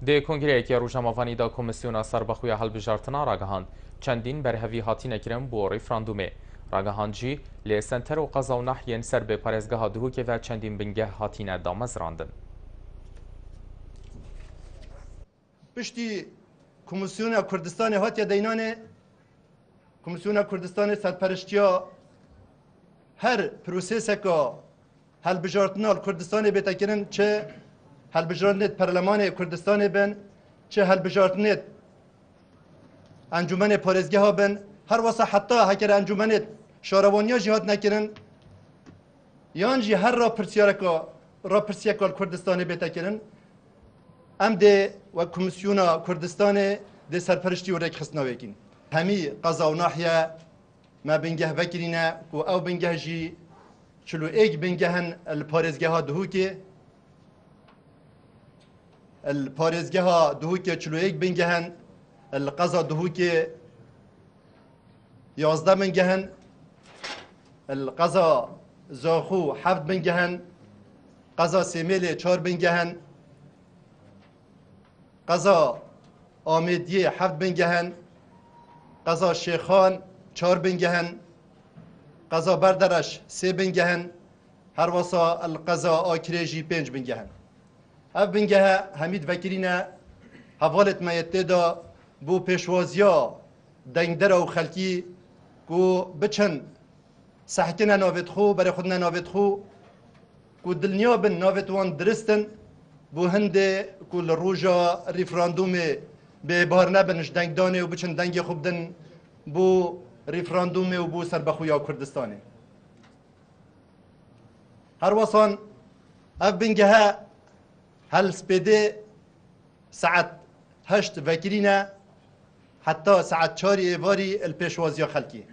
د کنگرەیەکی ڕۆژنامەوانیدا کۆمسیۆنا سەربەخویە هەڵبژارتنا ڕاگەهاند چەندین بەرهەوی هاتینەکرن بۆ ڕیفراندومێ ڕاگەهاندجی لێ سنتەر و قەزا و نەحیێن سەر بێ پارێزگەها دووکێڤە چەندین بنگە هاتینە دامەزراندن. پشتی کۆمسیۆنا کوردستانی هاتیە دەینانێ کۆمسیۆنا کوردستانی سەرپەرشتیە هەر پرۆسێسێکە هەڵبژارتنا کوردستانی بێتەکردن چه هەڵبژاردنێت پەرلەمانی کوردستانی بن چه هەڵبژاردنێت ئەنجومەنێ پارێزگەها بن هەر وەسە حتا هەکەر ئەنجومەنێت شارەوانیا جی هات نەکردن یان جی هەر ڕاپرسیەکە کوردستانی بێتەکردن ئەم دێ وە کۆمسیۆنا کوردستانی دێ سەرپەرشتی و ڕێکخستنەوەیەکین هەمی قەزا و ناحیە ما بنگه بکرینه و او بنگه جی چلو ایک بنگه هن الپارێزگە ها دهوکێ الپارێزگە ها دهوکێ چلو ایک بنگه هن القەزا دهوکێ 11 بنگه هن القەزا زاخو 7 بنگه هن قەزا سێمێلێ 4 بنگه هن قەزا ئامێدیێ 7 بنگه هن قەزا شێخان 4 بنگه هن قەزا بەردەرەش 3 بنگه هن هەر وەسا القەزا ئاکرێژی 5 بنگه هن ئەv بنگەهە هەمید vekirîne hevalێت me yê têda bû pêşwaziya dengdera û xelkî ku biçin sehkine navê xwe berê xwe ne navê xwe ku dilniya bin navê wan diristin bû hindê ku li rûja rîferandûmê bêbar nebin ji dengdanê û biçin dengê xwe bidin bû rîferandûmê û bû serbexweya Kurdistanê. Her wesan ev bingehe hel spêdê saet 8 vekirîne heta saet 4 êvarî il pêşwaziya xelkî.